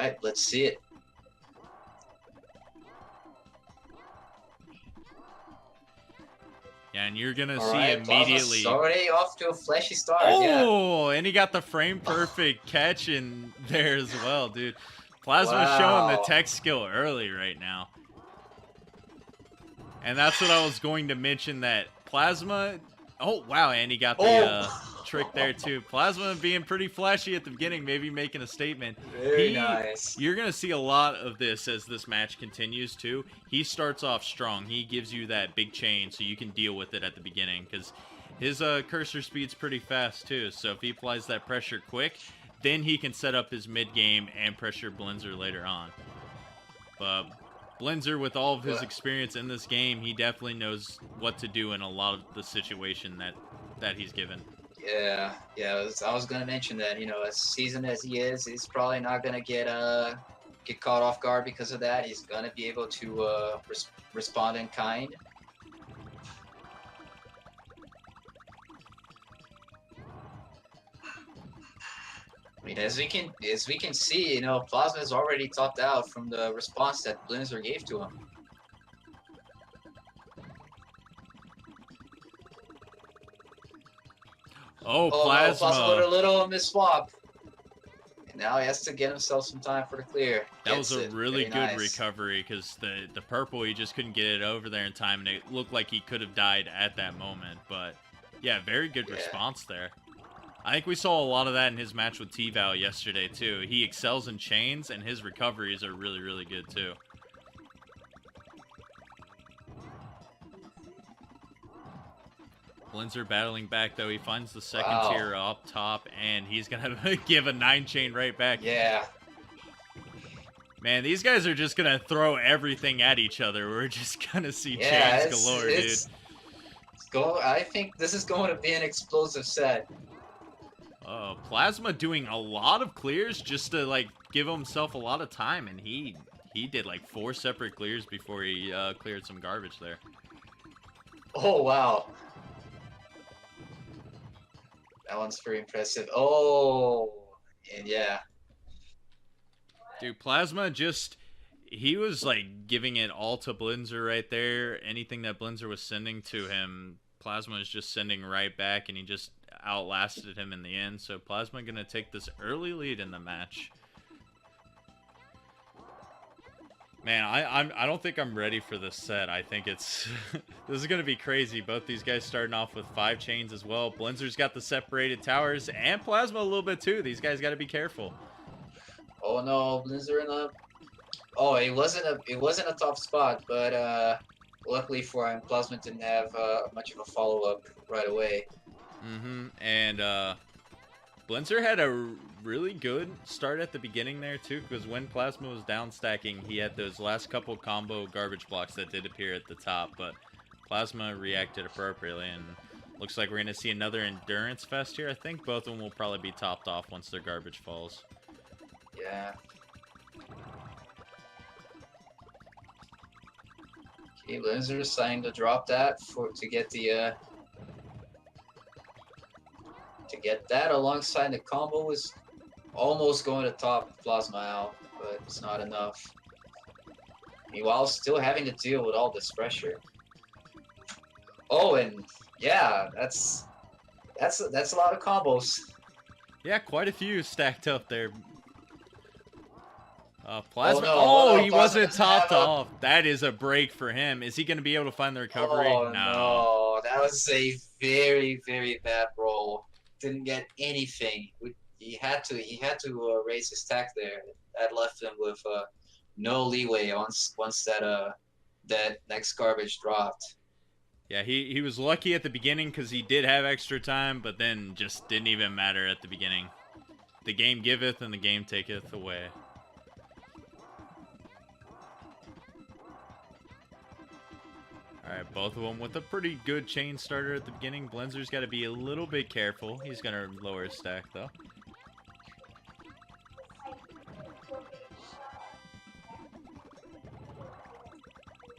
right, let's see it. Yeah, and you're gonna All see right, Plasma's immediately. already off to a flashy start. Yeah. Oh, and he got the frame perfect catch in there as well, dude. Plasma's showing the Wow. tech skill early right now. And that's what I was going to mention, that Plasma... Oh, wow, and he got the trick there, too. Plasma being pretty flashy at the beginning, maybe making a statement. Very nice. You're going to see a lot of this as this match continues, too. He starts off strong. He gives you that big chain so you can deal with it at the beginning, because his cursor speed's pretty fast, too. So if he applies that pressure quick, then he can set up his mid-game and pressure Blinzer later on. But Blinzer, with all of his experience in this game, he definitely knows what to do in a lot of the situation that he's given. Yeah, I was gonna mention that, you know, as seasoned as he is, he's probably not gonna get caught off guard because of that. He's gonna be able to respond in kind. I mean, as we can see, you know, Plasma is already topped out from the response that Blinzer gave to him. Oh, No, Plasma. Plasma with a little misswap. And now he has to get himself some time for the clear. That was a really good recovery, because the purple, he just couldn't get it over there in time, and it looked like he could have died at that moment. But yeah, very good response there. I think we saw a lot of that in his match with T-Val yesterday, too. He excels in chains, and his recoveries are really, really good, too. Blinzer battling back, though. He finds the second tier up top, and he's going to give a 9-chain right back. Yeah. Man, these guys are just going to throw everything at each other. We're just going to see chains galore, dude. I think this is going to be an explosive set. Plasma doing a lot of clears just to, like, give himself a lot of time, and he did, like, 4 separate clears before he cleared some garbage there. Oh, wow. That one's pretty impressive. Oh, and yeah. Dude, Plasma just... He was, like, giving it all to Blinzer right there. Anything that Blinzer was sending to him, Plasma is just sending right back, and he just outlasted him in the end. So Plasma gonna take this early lead in the match. Man, I don't think I'm ready for this set. I think it's this is gonna be crazy. Both these guys starting off with 5 chains as well. Blinzer's got the separated towers, and Plasma a little bit too. These guys got to be careful. Oh no, Blinzer in a... Oh, it wasn't a top spot, but luckily for him, Plasma didn't have much of a follow-up right away. And Blinzer had a really good start at the beginning there too, because when Plasma was down stacking, he had those last couple combo garbage blocks that did appear at the top, but Plasma reacted appropriately, and looks like we're going to see another endurance fest here. I think both of them will probably be topped off once their garbage falls. Yeah. Okay, Blinzer deciding to drop that to get the alongside the combo is almost going to top Plasma out, but it's not enough. Meanwhile, still having to deal with all this pressure. Oh, and yeah, that's a lot of combos. Yeah, quite a few stacked up there. Plasma. Oh, no, he wasn't topped off. That is a break for him. Is he going to be able to find the recovery? Oh, no. That was a very, very bad roll. Didn't get anything. He had to raise his stack there. That left him with no leeway once that next garbage dropped. Yeah, he was lucky at the beginning because he did have extra time, but then just didn't even matter at the beginning. The game giveth and the game taketh away. Alright, both of them with a pretty good chain starter at the beginning. Blinzer's got to be a little bit careful. He's going to lower his stack, though.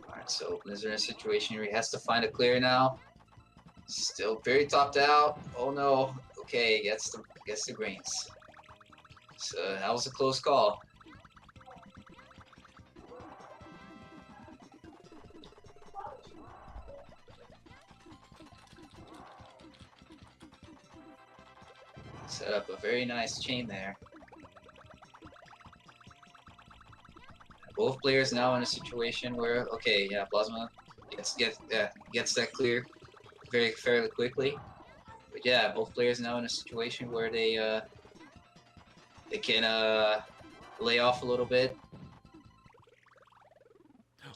Alright, so Blinzer in a situation where he has to find a clear now. Still very topped out. Oh no. Okay, gets the greens. So that was a close call. Set up a very nice chain there. Both players now in a situation where, okay, yeah, Plasma gets that clear fairly quickly. But yeah, both players now in a situation where they can lay off a little bit.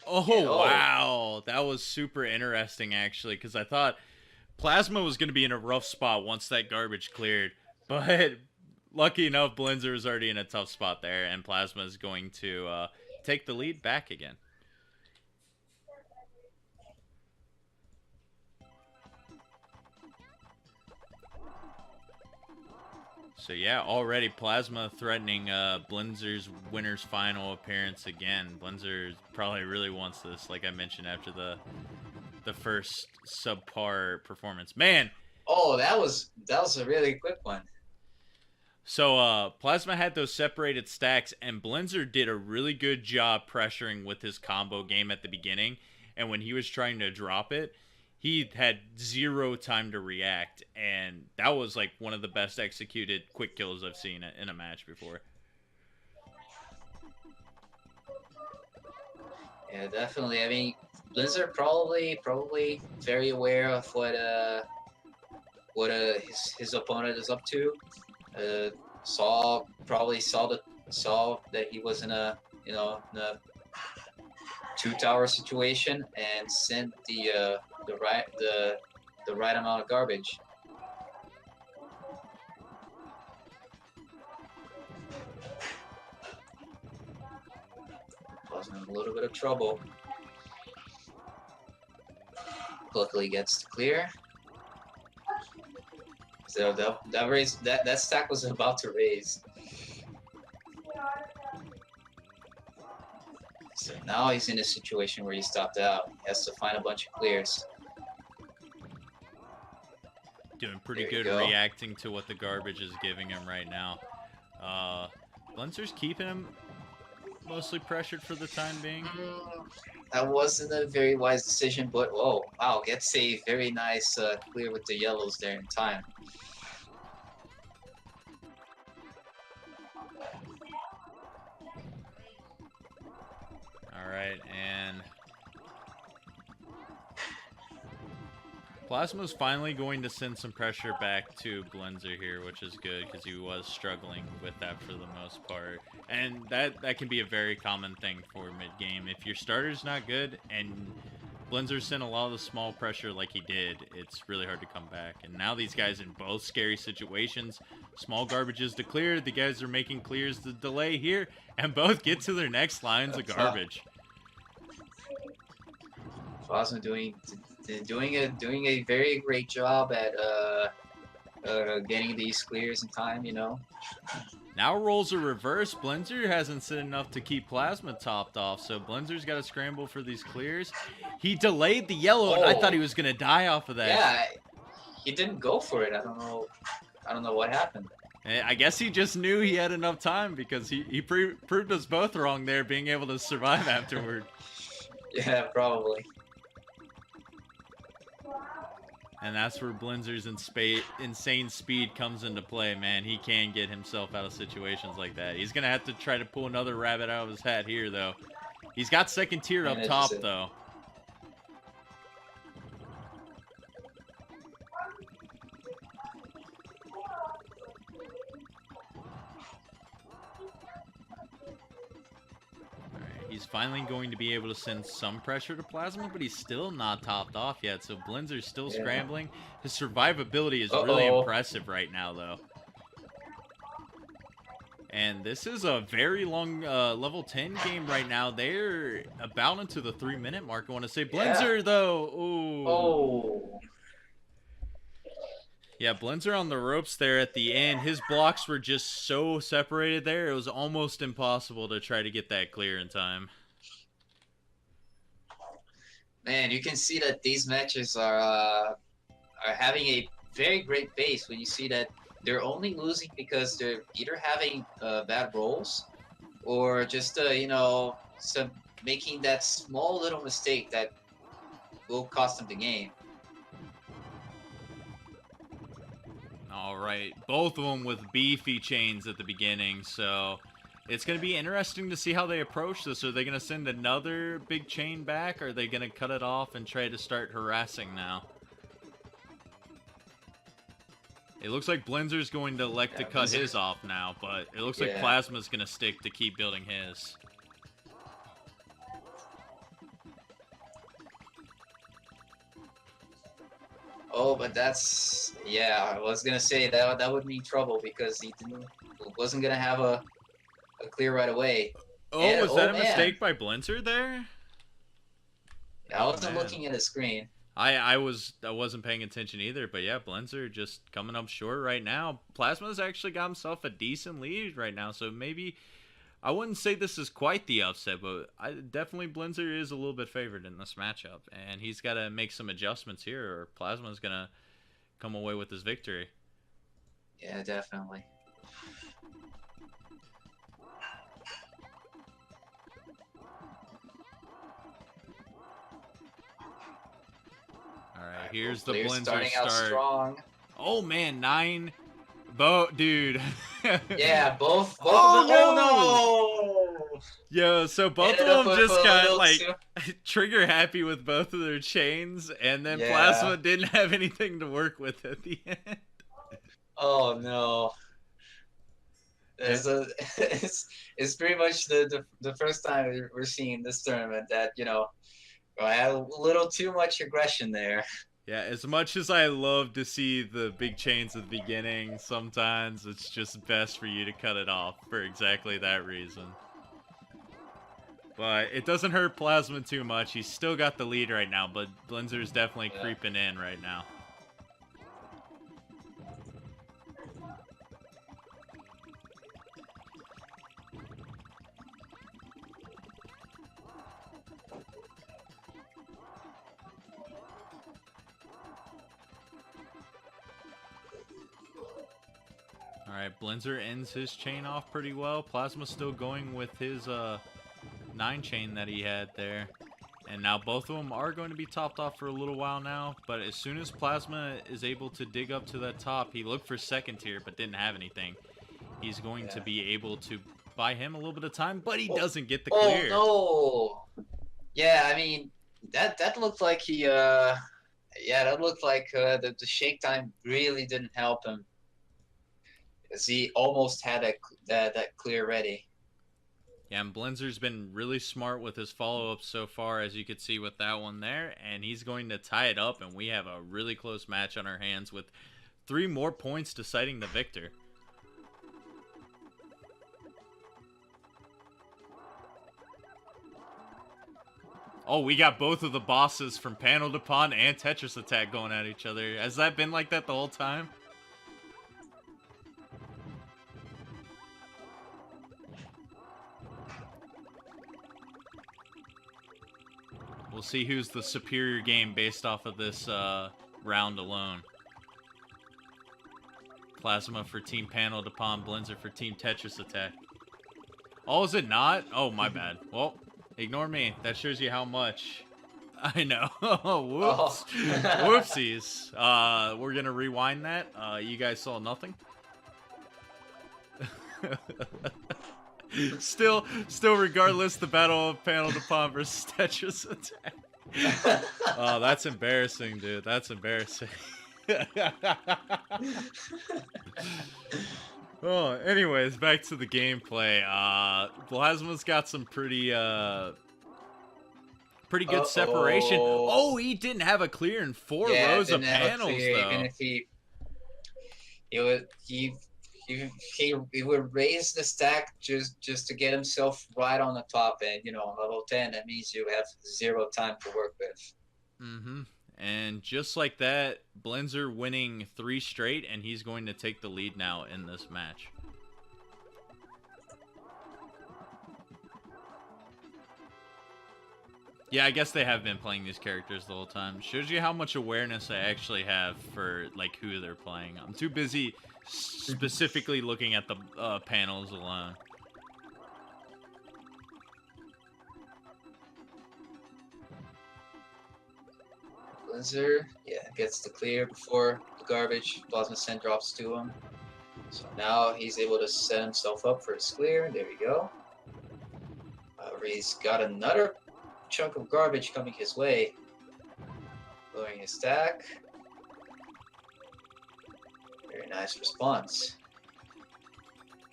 Oh, wow. That was super interesting, actually, because I thought Plasma was going to be in a rough spot once that garbage cleared. But lucky enough, Blinzer was already in a tough spot there, and Plasma is going to take the lead back again. So yeah, already Plasma threatening Blinzer's winner's final appearance again. Blinzer probably really wants this, like I mentioned after the first subpar performance. Man. Oh, that was a really quick one. So Plasma had those separated stacks, and Blinzer did a really good job pressuring with his combo game at the beginning. And when he was trying to drop it, he had zero time to react, and that was like one of the best executed quick kills I've seen in a match before. Yeah, definitely. I mean, Blinzer probably very aware of what his opponent is up to. Saw that he was in a in a 2-tower situation and sent the right amount of garbage. Causing him a little bit of trouble. Luckily gets to clear. So that stack was about to raise. So now he's in a situation where he stopped out. He has to find a bunch of clears. Doing pretty good reacting to what the garbage is giving him right now. Blinzer's keeping him mostly pressured for the time being. That wasn't a very wise decision, but oh wow, gets a very nice clear with the yellows there in time. Alright, and Plasma's finally going to send some pressure back to Blinzer here, which is good because he was struggling with that for the most part. And that can be a very common thing for mid-game. If your starter's not good and Blinzer sent a lot of the small pressure like he did, it's really hard to come back. And now these guys in both scary situations. Small garbages to clear. The guys are making clears to delay here. And both get to their next lines of garbage. Plasma doing a very great job at getting these clears in time, you know. Now roles are reversed. Blinzer hasn't seen enough to keep Plasma topped off, so Blinzer's got to scramble for these clears. He delayed the yellow, and I thought he was going to die off of that. Yeah, he didn't go for it. I don't know what happened. I guess he just knew he had enough time because he proved us both wrong there, being able to survive afterward. Yeah, probably. And that's where Blinzer's insane speed comes into play, man. He can get himself out of situations like that. He's going to have to try to pull another rabbit out of his hat here, though. He's got second tier up top, though. He's finally going to be able to send some pressure to Plasma, but he's still not topped off yet, so Blinzer's still scrambling. His survivability is really impressive right now, though. And this is a very long level 10 game right now. They're about into the 3-minute mark, I want to say. Blinzer, though. Ooh. Oh. Yeah, Blinzer on the ropes there at the end. His blocks were just so separated there. It was almost impossible to try to get that clear in time. Man, you can see that these matches are having a very great pace when you see that they're only losing because they're either having bad rolls or just, making that small little mistake that will cost them the game. All right, both of them with beefy chains at the beginning, so it's going to be interesting to see how they approach this. Are they going to send another big chain back, or are they going to cut it off and try to start harassing now? It looks like Blinzer's going to elect to cut his off now, but it looks like Plasma's going to stick to keep building his. Oh, but that's, yeah, I was gonna say that would mean trouble because he wasn't gonna have a clear right away. Oh, and, was that a mistake by Blinzer there? I wasn't looking at the screen. I wasn't paying attention either, but yeah, Blinzer just coming up short right now. Plasma's actually got himself a decent lead right now, so maybe I wouldn't say this is quite the upset, but definitely Blinzer is a little bit favored in this matchup, and he's got to make some adjustments here, or Plasma's gonna come away with his victory. Yeah, definitely. All right, here's the Blinzer starting out strong. Oh man, 9. Dude. Yeah, both oh, of them. Oh no! Yo, so both of them just got like trigger happy with both of their chains, and then Plasma didn't have anything to work with at the end. Oh no! It's pretty much the first time we're seeing this tournament that, you know, I had a little too much aggression there. Yeah, as much as I love to see the big chains at the beginning, sometimes it's just best for you to cut it off for exactly that reason. But it doesn't hurt Plasma too much. He's still got the lead right now, but Blinzer's definitely creeping in right now. Alright, Blinzer ends his chain off pretty well. Plasma's still going with his 9 chain that he had there. And now both of them are going to be topped off for a little while now. But as soon as Plasma is able to dig up to that top, he looked for second tier but didn't have anything. He's going to be able to buy him a little bit of time, but he doesn't get the clear. Oh no! Yeah, I mean, that looked like he that looked like the shake time really didn't help him. As he almost had that clear ready. Yeah, and Blinzer's been really smart with his follow-ups so far, as you could see with that one there, and he's going to tie it up, and we have a really close match on our hands with 3 more points deciding the victor. Oh, we got both of the bosses from Panel to Pond and Tetris Attack going at each other. Has that been like that the whole time? We'll see who's the superior game based off of this round alone. Plasma for Team Panel to Pond, Blinzer for Team Tetris Attack. Oh, is it not? Oh, my bad. Well, ignore me. That shows you how much. I know. Whoops. Whoopsies. We're going to rewind that. You guys saw nothing? Still, regardless, the battle of Panel to Pond versus Tetris Attack. Oh, that's embarrassing, dude. That's embarrassing. Oh, anyways, back to the gameplay. Plasma's got some pretty good separation. Oh, he didn't have a clear in 4 rows of panels, though. Even if he would raise the stack just to get himself right on the top end. You know, on level 10, that means you have 0 time to work with. Mm-hmm. And just like that, Blinzer winning 3 straight, and he's going to take the lead now in this match. Yeah, I guess they have been playing these characters the whole time. Shows you how much awareness I actually have for, like, who they're playing. I'm too busy specifically looking at the panels alone. Blinzer, yeah, gets the clear before the garbage. Plasma Sand drops to him. So now he's able to set himself up for his clear. There we go. He's got another chunk of garbage coming his way. Lowering his stack. Very nice response.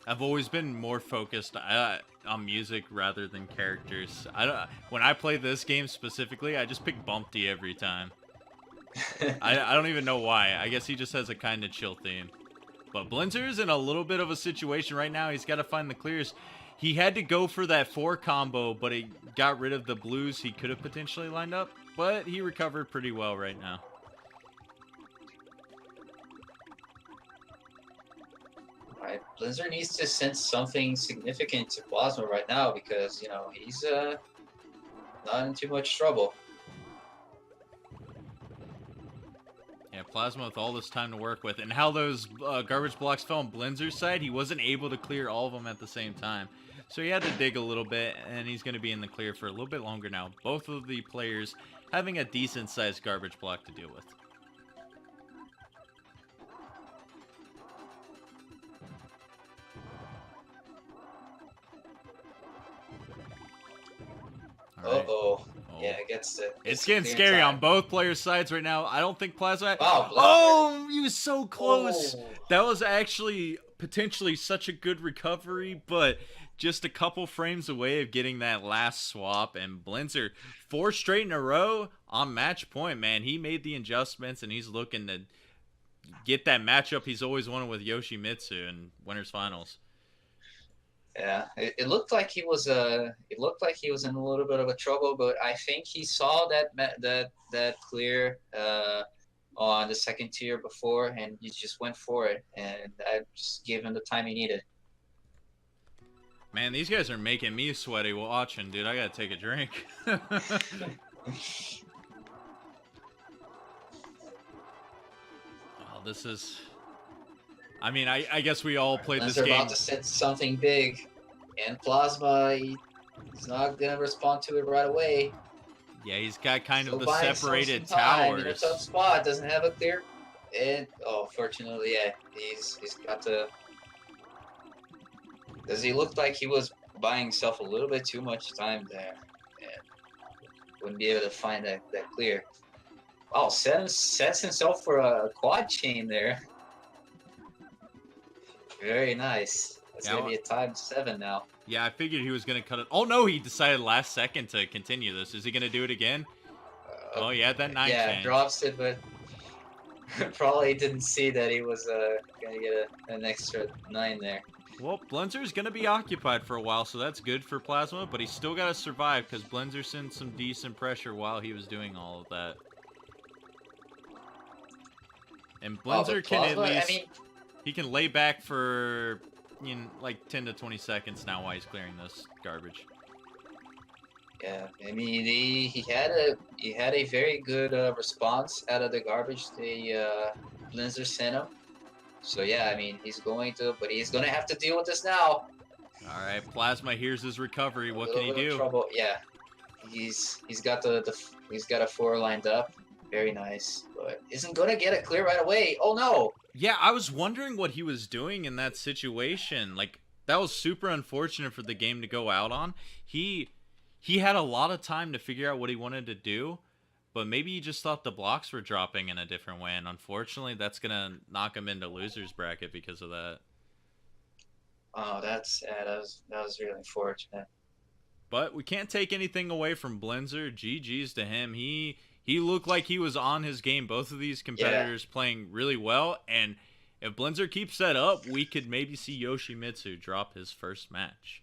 I've always been more focused on music rather than characters. When I play this game specifically, I just pick Bumpty every time. I don't even know why. I guess he just has a kind of chill theme. But Blinzer's in a little bit of a situation right now. He's got to find the clears. He had to go for that 4 combo, but he got rid of the blues he could have potentially lined up. But he recovered pretty well right now. Alright, Blinzer needs to send something significant to Plasma right now because, you know, he's not in too much trouble. Yeah, Plasma with all this time to work with. And how those garbage blocks fell on Blinzer's side, he wasn't able to clear all of them at the same time. So he had to dig a little bit, and he's going to be in the clear for a little bit longer now. Both of the players having a decent-sized garbage block to deal with. Right. Uh-oh. Yeah, it gets to... It's getting scary on both players' sides right now. I don't think Plasma... Wow, oh, he was so close. Oh. That was actually potentially such a good recovery, but just a couple frames away of getting that last swap. And Blinzer, 4 straight in a row on match point, man. He made the adjustments, and he's looking to get that matchup he's always wanted with Yoshimitsu in Winners Finals. Yeah, it looked like he was in a little bit of a trouble, but I think he saw that clear on the second tier before, and he just went for it, and I just gave him the time he needed. Man, these guys are making me sweaty watching, dude. I gotta take a drink. Oh, this is... I mean, I guess we all played this game. They're about to set something big, and Plasma, he's not gonna respond to it right away. Yeah, he's got kind of the buying separated some time towers. in a tough spot, doesn't have a clear, and fortunately, yeah, he's got to. Does he look like he was buying himself a little bit too much time there, and wouldn't be able to find that clear. Oh, sets himself for a quad chain there. Very nice. That's going to be a time 7 now. Yeah, I figured he was going to cut it. Oh, no, he decided last second to continue this. Is he going to do it again? Oh, yeah, that 9 Yeah, chain. drops it, but probably didn't see that he was going to get an extra 9 there. Well, Blinzer's going to be occupied for a while, so that's good for Plasma, but he's still got to survive because Blinzer sent some decent pressure while he was doing all of that. And Blinzer can at least... he can lay back for, like 10 to 20 seconds now while he's clearing this garbage. Yeah, I mean, he had a very good response out of the garbage the Blinzer sent him. So yeah, I mean, he's going to have to deal with this now. All right, Plasma, here's his recovery. What can he do? Trouble. Yeah, he's got a 4 lined up. Very nice, but isn't gonna get it clear right away. Oh no! Yeah, I was wondering what he was doing in that situation. Like, that was super unfortunate for the game to go out on. He had a lot of time to figure out what he wanted to do, but maybe he just thought the blocks were dropping in a different way, and unfortunately, that's gonna knock him into loser's bracket because of that. Oh, that was really unfortunate. But we can't take anything away from Blinzer. GG's to him. He looked like he was on his game. Both of these competitors playing really well. And if Blinzer keeps that up, we could maybe see Yoshimitsu drop his first match.